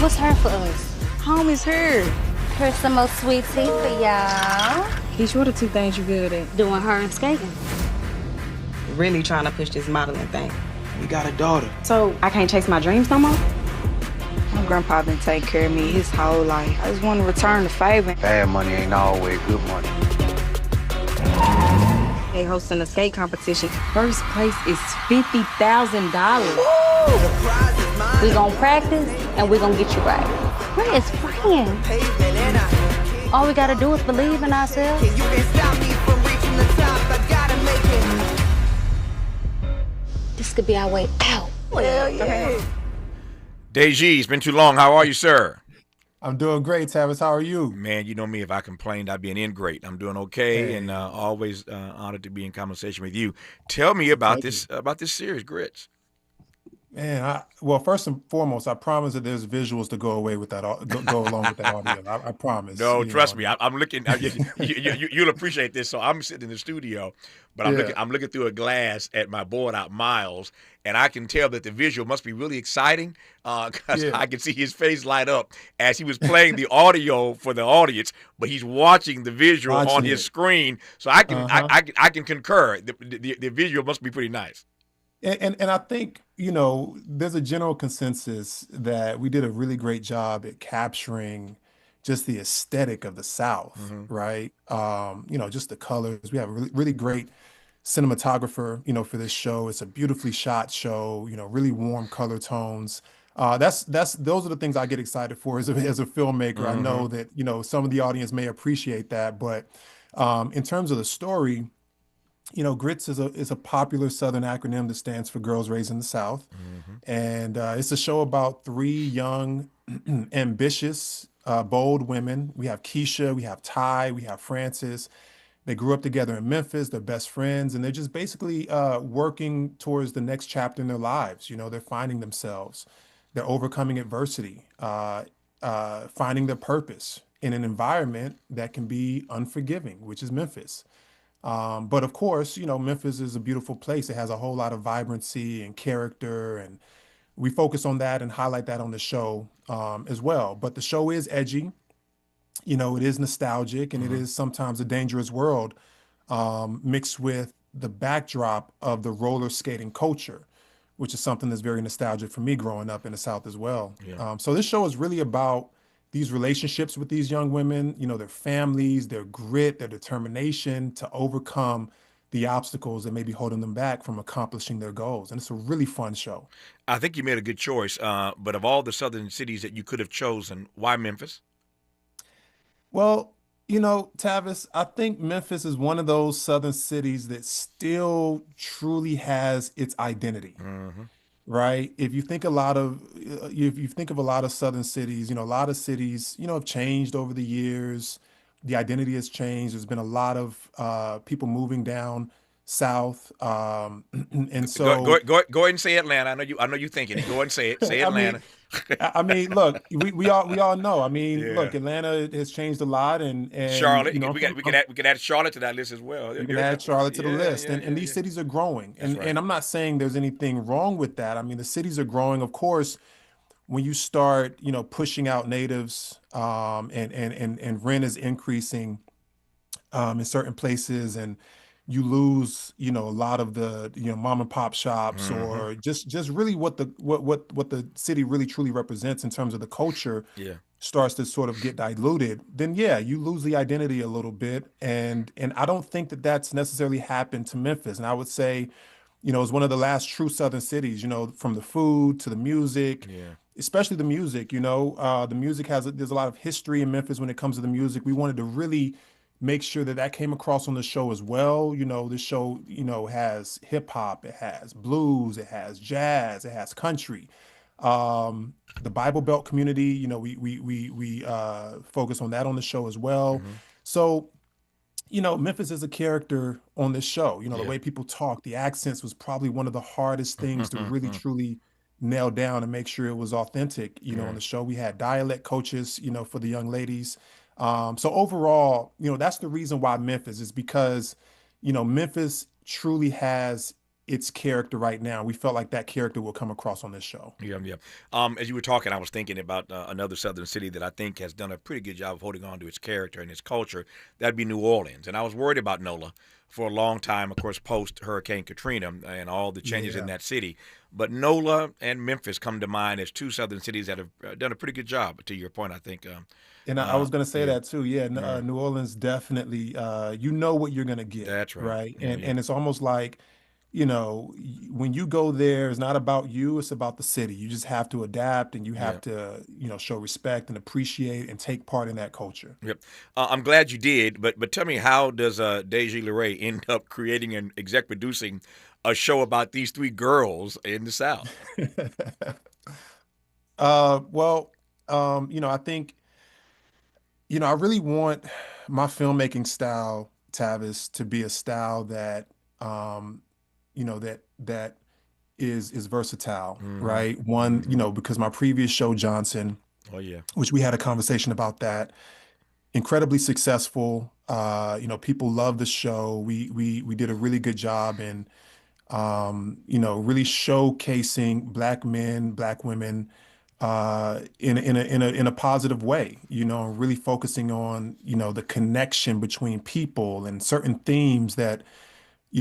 What's her for us? Home is her. Here's some more sweet tea for y'all. These what are two things you're good at? Doing her and skating. Really trying to push this modeling thing. We got a daughter. So I can't chase my dreams no more? My grandpa been taking care of me his whole life. I just want to return the favor. Bad money ain't always good money. They hosting a skate competition. First place is $50,000. We gonna practice and we gonna get you right. Where is Fran? All we gotta do is believe in ourselves. You can stop me from reaching the top. I gotta make it. This could be our way out. Hell yeah. Deji, it's been too long. How are you, sir? I'm doing great, Tavis. How are you? Man, you know me. If I complained, I'd be an ingrate. I'm doing okay, and always honored to be in conversation with you. Tell me about this series, Grits. Man, well, first and foremost, I promise that there's visuals to go away with that, go along with that audio. I promise. No, trust me. I'm looking. You'll appreciate this. So I'm sitting in the studio, but I'm looking through a glass at my board out Miles, and I can tell that the visual must be really exciting because I can see his face light up as he was playing the audio for the audience, but he's watching the visual on his screen. So I can I can concur. The visual must be pretty nice. And I think, there's a general consensus that we did a really great job at capturing just the aesthetic of the South, right? Just the colors. We have a really, really great cinematographer, for this show. It's a beautifully shot show, really warm color tones. Those are the things I get excited for as a filmmaker. I know that, some of the audience may appreciate that, but in terms of the story, GRITS is a popular Southern acronym that stands for Girls Raised in the South. And it's a show about 3 young, ambitious, bold women. We have Keisha, we have Ty, we have Frances. They grew up together in Memphis. They're best friends, and they're just basically working towards the next chapter in their lives. They're finding themselves. They're overcoming adversity, finding their purpose in an environment that can be unforgiving, which is Memphis. But of course, Memphis is a beautiful place. It has a whole lot of vibrancy and character, and we focus on that and highlight that on the show as well. But the show is edgy. It is nostalgic, and it is sometimes a dangerous world mixed with the backdrop of the roller skating culture, which is something that's very nostalgic for me growing up in the South as well. Yeah. So this show is really about these relationships with these young women, their families, their grit, their determination to overcome the obstacles that may be holding them back from accomplishing their goals. And it's a really fun show. I think you made a good choice. But of all the southern cities that you could have chosen, why Memphis? Well, Tavis, I think Memphis is one of those southern cities that still truly has its identity. Right. If you think of a lot of southern cities, a lot of cities, have changed over the years. The identity has changed. There's been a lot of people moving down south, and so go ahead and say Atlanta. I know you thinking it. Go ahead and say it. Say Atlanta. Look, we all know. Look, Atlanta has changed a lot, and Charlotte. We can add Charlotte to that list as well. We can add Charlotte to the list, and these cities are growing, and I'm not saying there's anything wrong with that. The cities are growing, of course. When you start, pushing out natives, and rent is increasing in certain places, and you lose, a lot of the, mom and pop shops, Mm-hmm. or just really what the city really truly represents in terms of the culture Yeah. starts to sort of get diluted, then yeah, you lose the identity a little bit. And I don't think that that's necessarily happened to Memphis. And I would say, it's one of the last true Southern cities, from the food to the music, Yeah. especially the music. The music there's a lot of history in Memphis when it comes to the music. We wanted to really make sure that that came across on the show as well. This show, has hip hop, it has blues, it has jazz, it has country. The Bible Belt community, we focus on that on the show as well. Mm-hmm. So, Memphis is a character on this show. The Yeah. way people talk, the accents was probably one of the hardest things to really truly nail down and make sure it was authentic. Yeah. On the show, we had dialect coaches, for the young ladies. So overall, that's the reason why Memphis is because, Memphis truly has its character right now. We felt like that character will come across on this show. Yeah, yeah. As you were talking, I was thinking about another southern city that I think has done a pretty good job of holding on to its character and its culture. That'd be New Orleans. And I was worried about NOLA for a long time, of course, post Hurricane Katrina and all the changes in that city. But NOLA and Memphis come to mind as two southern cities that have done a pretty good job, to your point, I think. And I was going to say yeah. that too. Yeah, New Orleans definitely, you know what you're going to get. That's right. Right. Yeah, And it's almost like, when you go there, it's not about you, it's about the city. You just have to adapt and you have to, show respect and appreciate and take part in that culture. Yep. I'm glad you did, but tell me, how does Deji Laray end up creating and exec producing a show about these three girls in the South? Well, I think, I really want my filmmaking style, Tavis, to be a style that, that is versatile, right? One, because my previous show, Johnson, oh yeah, which we had a conversation about that, incredibly successful. People love the show. We did a really good job in, really showcasing Black men, Black women, in a positive way. Really focusing on the connection between people and certain themes that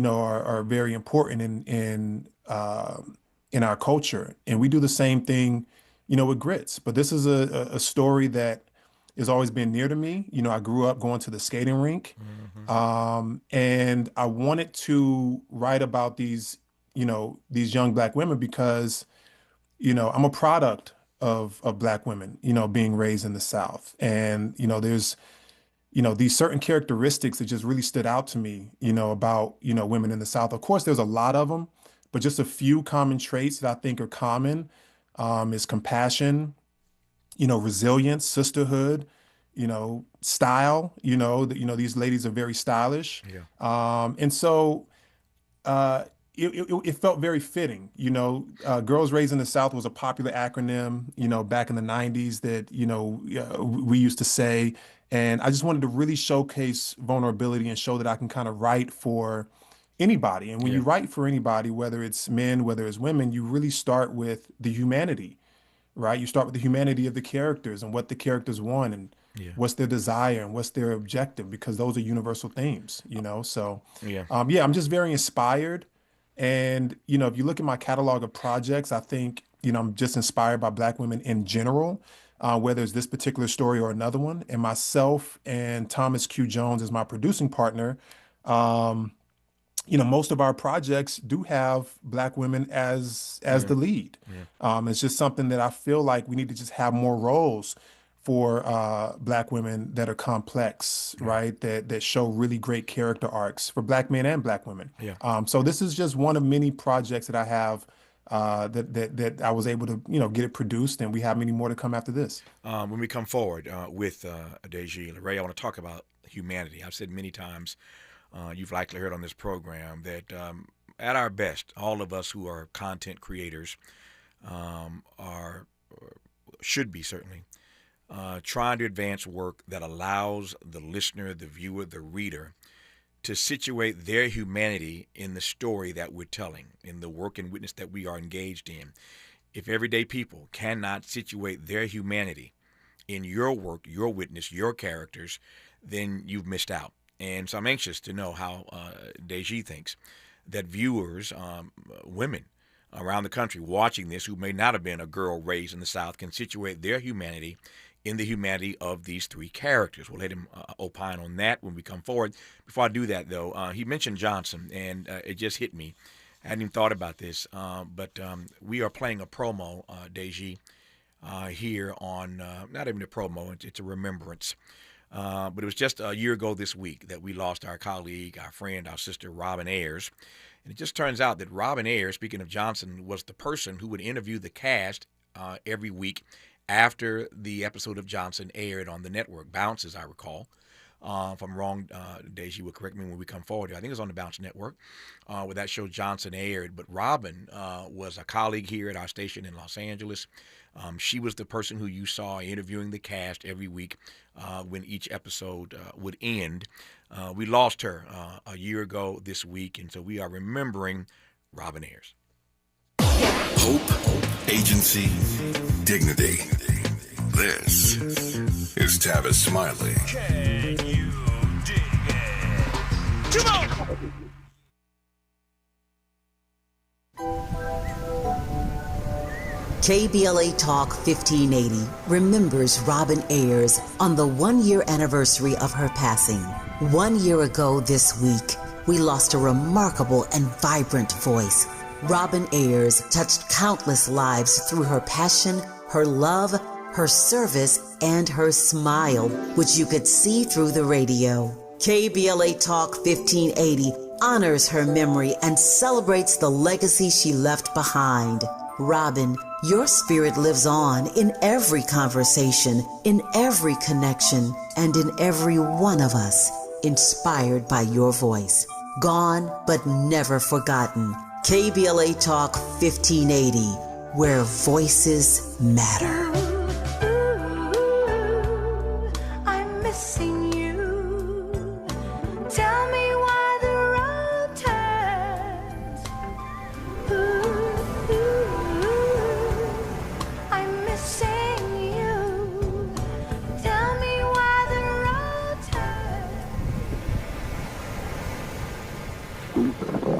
are very important in our culture. And we do the same thing, with Grits. But this is a story that has always been near to me. I grew up going to the skating rink, and I wanted to write about these young Black women because, I'm a product of Black women, being raised in the South. And, there's these certain characteristics that just really stood out to me, about, women in the South. Of course, there's a lot of them, but just a few common traits that I think are common, is compassion, resilience, sisterhood, style, these ladies are very stylish. Yeah. And so, it felt very fitting. Girls Raised in the South was a popular acronym, back in the 90s that, we used to say. And I just wanted to really showcase vulnerability and show that I can kind of write for anybody. And when you write for anybody, whether it's men, whether it's women, you really start with the humanity, right? You start with the humanity of the characters and what the characters want and what's their desire and what's their objective, because those are universal themes, So, I'm just very inspired. And, if you look at my catalog of projects, I think, I'm just inspired by Black women in general, whether it's this particular story or another one. And myself and Thomas Q. Jones as my producing partner, most of our projects do have Black women as the lead. It's just something that I feel like we need to just have more roles for Black women that are complex, right? That show really great character arcs for Black men and Black women. So this is just one of many projects that I have that I was able to get it produced, and we have many more to come after this. When we come forward with Deji Laray, I want to talk about humanity. I've said many times, you've likely heard on this program, that at our best, all of us who are content creators should be certainly trying to advance work that allows the listener, the viewer, the reader to situate their humanity in the story that we're telling, in the work and witness that we are engaged in. If everyday people cannot situate their humanity in your work, your witness, your characters, then you've missed out. And so I'm anxious to know how Deji thinks that viewers, women around the country watching this who may not have been a girl raised in the South, can situate their humanity in the humanity of these three characters. We'll let him opine on that when we come forward. Before I do that, though, he mentioned Johnson, and it just hit me. I hadn't even thought about this, but we are playing a promo, Deji, here on, not even a promo, it's a remembrance. But it was just a year ago this week that we lost our colleague, our friend, our sister, Robin Ayers. And it just turns out that Robin Ayers, speaking of Johnson, was the person who would interview the cast every week after the episode of Johnson aired on the network, Bounce, as I recall. If I'm wrong, Deji will correct me when we come forward. I think it was on the Bounce Network where that show Johnson aired. But Robin was a colleague here at our station in Los Angeles. She was the person who you saw interviewing the cast every week when each episode would end. We lost her a year ago this week, and so we are remembering Robin Ayers. Hope, agency, dignity. This is Tavis Smiley. Can you dig it? Come on! KBLA Talk 1580 remembers Robin Ayers on the 1-year anniversary of her passing. 1 year ago this week, we lost a remarkable and vibrant voice. Robin Ayers touched countless lives through her passion, her love, her service, and her smile, which you could see through the radio. KBLA Talk 1580 honors her memory and celebrates the legacy she left behind. Robin, your spirit lives on in every conversation, in every connection, and in every one of us, inspired by your voice. Gone, but never forgotten. KBLA Talk 1580, where voices matter. I'm missing you. Tell me why the road turns. I'm missing you. Tell me why the road turns.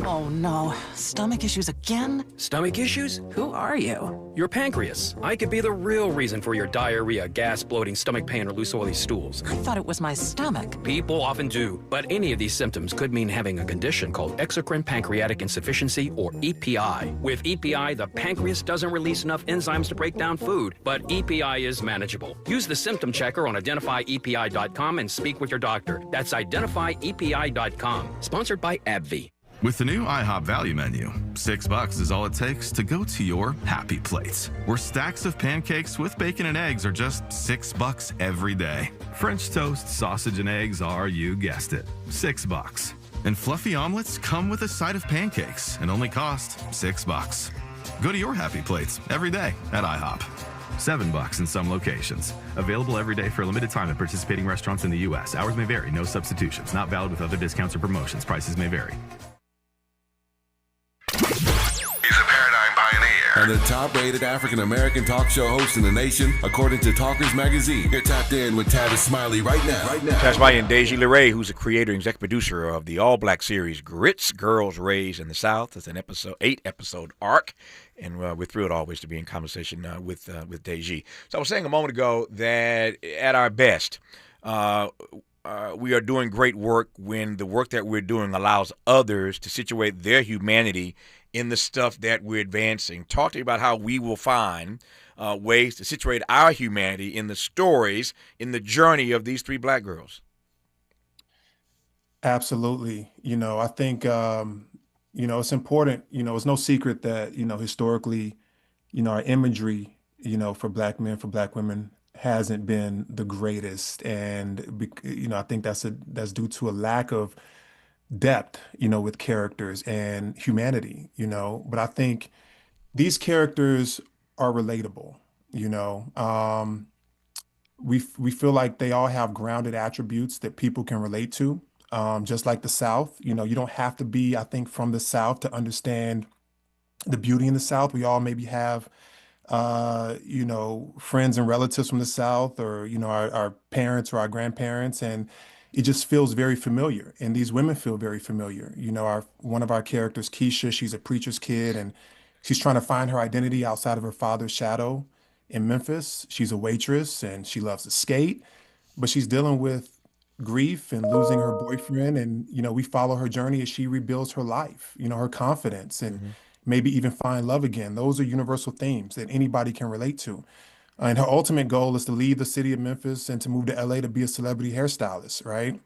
Oh no, stomach issues again? Stomach issues? Who are you? Your pancreas. I could be the real reason for your diarrhea, gas, bloating, stomach pain, or loose oily stools. I thought it was my stomach. People often do, but any of these symptoms could mean having a condition called exocrine pancreatic insufficiency, or EPI. With EPI, the pancreas doesn't release enough enzymes to break down food, but EPI is manageable. Use the symptom checker on identifyepi.com and speak with your doctor. That's identifyepi.com. Sponsored by AbbVie. With the new IHOP value menu, $6 is all it takes to go to your happy place, where stacks of pancakes with bacon and eggs are just $6 every day. French toast, sausage, and eggs are, you guessed it, $6. And fluffy omelets come with a side of pancakes and only cost $6. Go to your happy plates every day at IHOP. $7 in some locations. Available every day for a limited time at participating restaurants in the U.S. Hours may vary. No substitutions. Not valid with other discounts or promotions. Prices may vary. He's a paradigm pioneer and the top-rated African-American talk show host in the nation, according to Talkers Magazine. You're tapped in with Tavis Smiley right now. Tavis Smiley and Deji Laray, who's the creator and executive producer of the all-black series G.R.I.T.S, Girls Raised in the South. It's an 8-episode arc, and we're thrilled always to be in conversation with Deji. So I was saying a moment ago that at our best, we are doing great work when the work that we're doing allows others to situate their humanity in the stuff that we're advancing. Talk to me about how we will find ways to situate our humanity in the stories, in the journey of these three black girls. Absolutely. I think, it's important. It's no secret that, historically, our imagery, for black men, for black women, hasn't been the greatest, and I think that's due to a lack of depth, with characters and humanity, but I think these characters are relatable. We feel like they all have grounded attributes that people can relate to, just like the South. You don't have to be, I think, from the South to understand the beauty in the South. We all maybe have friends and relatives from the South, or, our parents or our grandparents. And it just feels very familiar. And these women feel very familiar. You know, one of our characters, Keisha, she's a preacher's kid, and she's trying to find her identity outside of her father's shadow in Memphis. She's a waitress and she loves to skate, but she's dealing with grief and losing her boyfriend. And, you know, we follow her journey as she rebuilds her life, you know, her confidence, and maybe even find love again. Those are universal themes that anybody can relate to. And her ultimate goal is to leave the city of Memphis and to move to LA to be a celebrity hairstylist, right?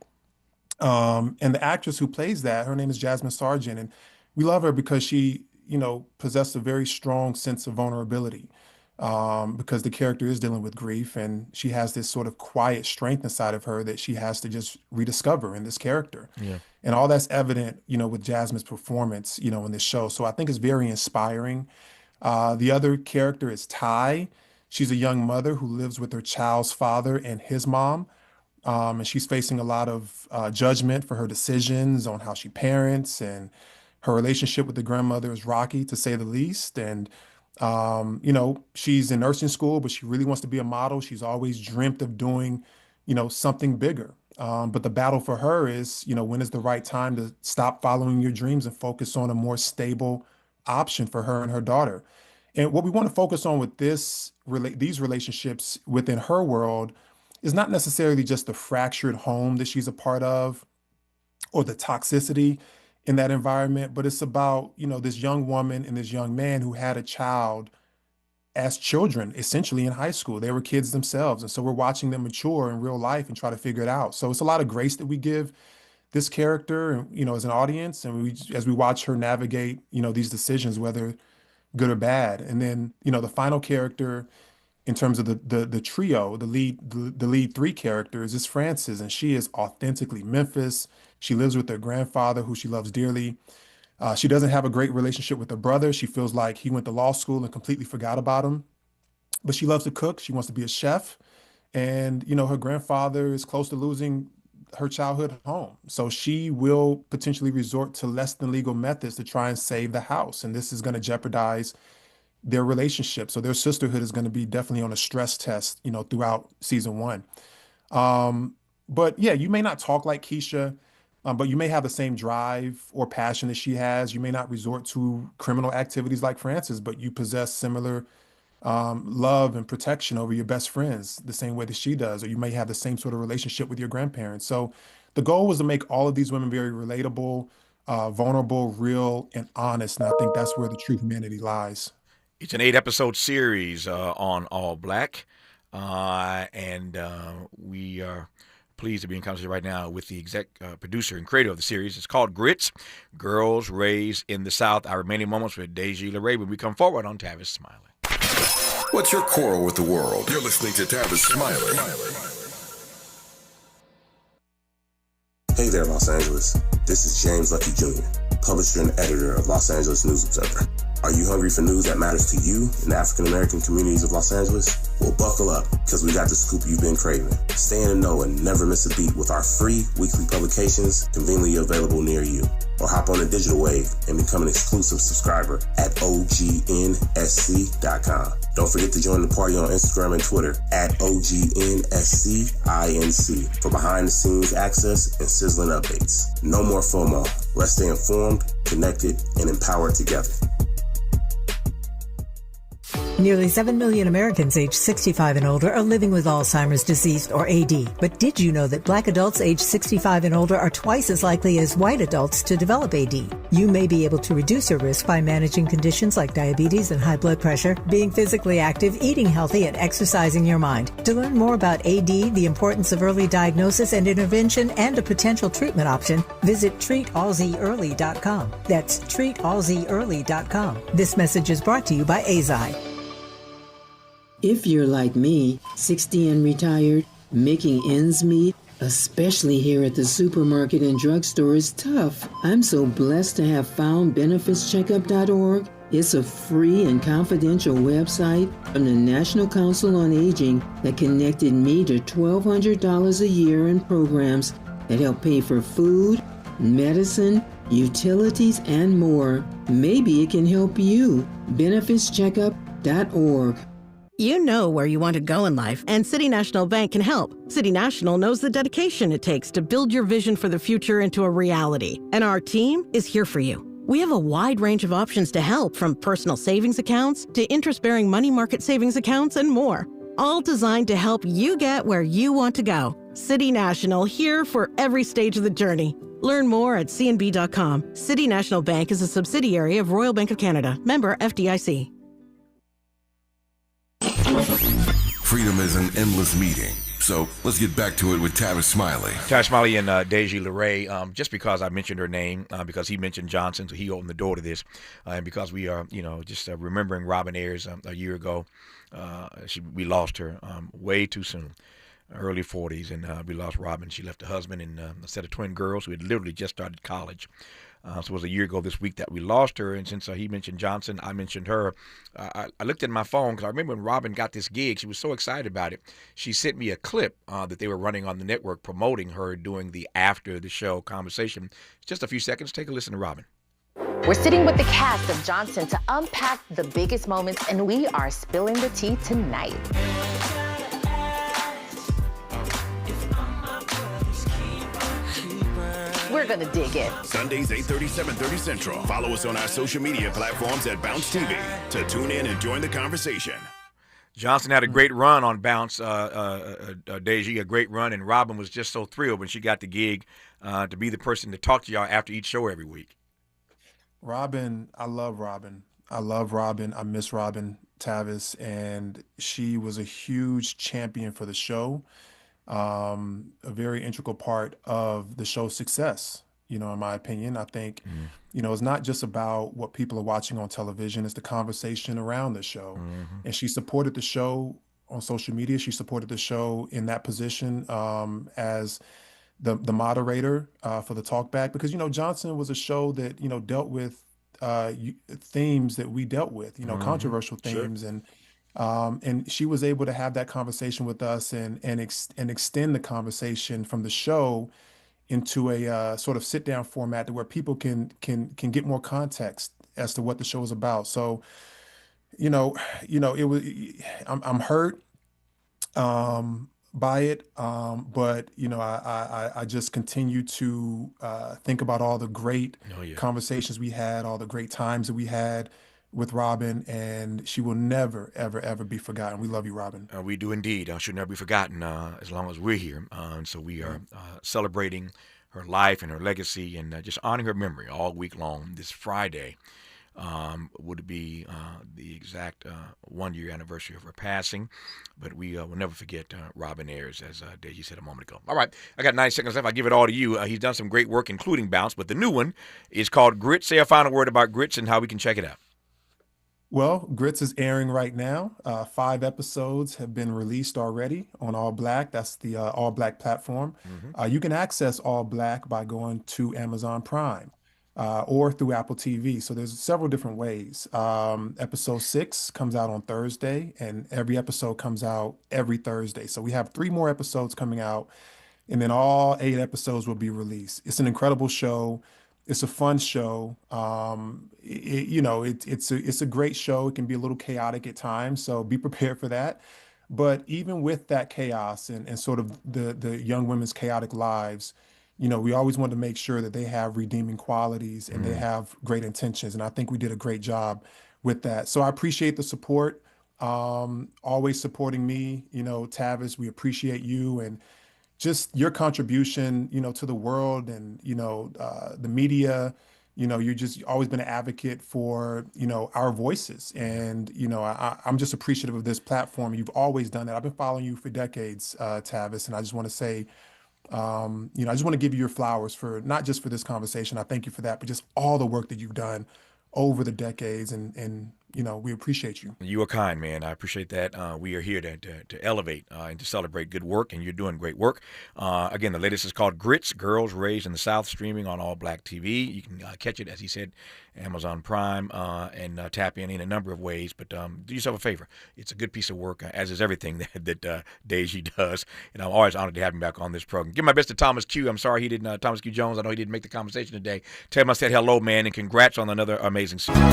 And the actress who plays that, her name is Jasmine Sargent, and we love her because she, you know, possessed a very strong sense of vulnerability, because the character is dealing with grief, and she has this sort of quiet strength inside of her that she has to just rediscover in this character. Yeah. And all that's evident, you know, with Jasmine's performance, you know, in this show. So I think it's very inspiring. The other character is Ty. She's a young mother who lives with her child's father and his mom. And she's facing a lot of judgment for her decisions on how she parents, and her relationship with the grandmother is rocky, to say the least. And, you know, she's in nursing school, but she really wants to be a model. She's always dreamt of doing, you know, something bigger. But the battle for her is, you know, when is the right time to stop following your dreams and focus on a more stable option for her and her daughter. And what we want to focus on with these relationships within her world is not necessarily just the fractured home that she's a part of or the toxicity in that environment, but it's about, you know, this young woman and this young man who had a child as children, essentially in high school. They were kids themselves. And so we're watching them mature in real life and try to figure it out. So it's a lot of grace that we give this character, you know, as an audience. And as we watch her navigate, you know, these decisions, whether good or bad. And then, you know, the final character in terms of the trio, the lead three characters is Frances, and she is authentically Memphis. She lives with her grandfather, who she loves dearly. She doesn't have a great relationship with her brother. She feels like he went to law school and completely forgot about him. But she loves to cook. She wants to be a chef. And, you know, her grandfather is close to losing her childhood home. So she will potentially resort to less than legal methods to try and save the house. And this is going to jeopardize their relationship. So their sisterhood is going to be definitely on a stress test, you know, throughout season 1. But yeah, you may not talk like Keisha, but you may have the same drive or passion that she has. You may not resort to criminal activities like Frances, but you possess similar love and protection over your best friends the same way that she does, or you may have the same sort of relationship with your grandparents. So the goal was to make all of these women very relatable, vulnerable, real, and honest. And I think that's where the true humanity lies. It's an 8-episode series on ALLBLK, and we are pleased to be in conversation right now with the producer and creator of the series. It's called G.R.I.T.S, Girls Raised in the South. Our remaining moments with Deji Laray when we come forward on Tavis Smiley. What's your quarrel with the world? You're listening to Tavis Smiley. Hey there, Los Angeles. This is James Lucky Jr., publisher and editor of Los Angeles News Observer. Are you hungry for news that matters to you in the African-American communities of Los Angeles? Well, buckle up, because we got the scoop you've been craving. Stay in the know and never miss a beat with our free weekly publications conveniently available near you. Or hop on the digital wave and become an exclusive subscriber at OGNSC.com. Don't forget to join the party on Instagram and Twitter at OGNSCINC for behind-the-scenes access and sizzling updates. No more FOMO. Let's stay informed, connected, and empowered together. Nearly 7 million Americans aged 65 and older are living with Alzheimer's disease, or AD. But did you know that Black adults aged 65 and older are twice as likely as white adults to develop AD? You may be able to reduce your risk by managing conditions like diabetes and high blood pressure, being physically active, eating healthy, and exercising your mind. To learn more about AD, the importance of early diagnosis and intervention, and a potential treatment option, visit treatallzearly.com. That's treatallzearly.com. This message is brought to you by AZI. If you're like me, 60 and retired, making ends meet, especially here at the supermarket and drugstore, is tough. I'm so blessed to have found benefitscheckup.org. It's a free and confidential website from the National Council on Aging that connected me to $1,200 a year in programs that help pay for food, medicine, utilities, and more. Maybe it can help you. benefitscheckup.org. You know where you want to go in life, and City National Bank can help. City National knows the dedication it takes to build your vision for the future into a reality, and our team is here for you. We have a wide range of options to help, from personal savings accounts to interest-bearing money market savings accounts and more, all designed to help you get where you want to go. City National, here for every stage of the journey. Learn more at cnb.com. City National Bank is a subsidiary of Royal Bank of Canada. Member FDIC. Freedom is an endless meeting. So let's get back to it with Tavis Smiley. Tavis Smiley and Deji Laray, just because I mentioned her name, because he mentioned Johnson, so he opened the door to this. And because we are, just remembering Robin Ayers a year ago, we lost her way too soon. Early 40s, and we lost Robin. She left a husband and a set of twin girls who had literally just started college. So it was a year ago this week that we lost her, and since he mentioned Johnson, I mentioned her. I looked at my phone because I remember when Robin got this gig, she was so excited about it. She sent me a clip that they were running on the network promoting her doing the after the show conversation. Just a few seconds. Take a listen to Robin. We're sitting with the cast of Johnson to unpack the biggest moments, and we are spilling the tea tonight. We're going to dig in. Sundays, 8:30, 7:30 Central. Follow us on our social media platforms at Bounce TV to tune in and join the conversation. Johnson had a great run on Bounce, Deji, a great run, and Robin was just so thrilled when she got the gig to be the person to talk to y'all after each show every week. Robin, I love Robin. I miss Robin, Tavis, and she was a huge champion for the show. A very integral part of the show's success, in my opinion. I think, it's not just about what people are watching on television, it's the conversation around the show. And she supported the show on social media. She supported the show in that position as the moderator for the talkback, because, Johnson was a show that, dealt with themes that we dealt with, controversial themes. Sure. And she was able to have that conversation with us and extend the conversation from the show into a sort of sit down format to where people can get more context as to what the show is about. So, it was, I'm hurt by it, but I just continue to think about all the great conversations we had, all the great times that we had with Robin, and she will never, ever, ever be forgotten. We love you, Robin. We do indeed. She'll never be forgotten as long as we're here. So we are celebrating her life and her legacy and just honoring her memory all week long. This Friday would be the exact 1 year anniversary of her passing, but we will never forget Robin Ayers, as Deji said a moment ago. All right, I got 9 seconds left. I'll give it all to you. He's done some great work, including Bounce, but the new one is called G.R.I.T.S. Say a final word about G.R.I.T.S and how we can check it out. Well, G.R.I.T.S is airing right now. 5 episodes have been released already on ALLBLK. That's the ALLBLK platform. You can access ALLBLK by going to Amazon Prime or through Apple TV. So there's several different ways. Episode 6 comes out on Thursday, and every episode comes out every Thursday. So we have 3 more episodes coming out, and then all 8 episodes will be released. It's an incredible show. It's a fun show. It's a great show. It can be a little chaotic at times, so be prepared for that. But even with that chaos and sort of the young women's chaotic lives, we always want to make sure that they have redeeming qualities and they have great intentions. And I think we did a great job with that. So I appreciate the support, always supporting me, Tavis. We appreciate you and just your contribution, to the world and, the media. You're just always been an advocate for, our voices. And, I'm just appreciative of this platform. You've always done that. I've been following you for decades, Tavis. And I just want to say, I just want to give you your flowers for not just for this conversation. I thank you for that, but just all the work that you've done over the decades. And we appreciate you. You are kind, man. I appreciate that. We are here to elevate and to celebrate good work, and you're doing great work. Again, the latest is called G.R.I.T.S, Girls Raised in the South, streaming on ALLBLK TV. You can catch it, as he said, Amazon Prime, and tap in a number of ways. But do yourself a favor. It's a good piece of work, as is everything that Deji does. And I'm always honored to have him back on this program. Give my best to Thomas Q. I'm sorry he didn't, Thomas Q. Jones. I know he didn't make the conversation today. Tell him I said hello, man, and congrats on another amazing season.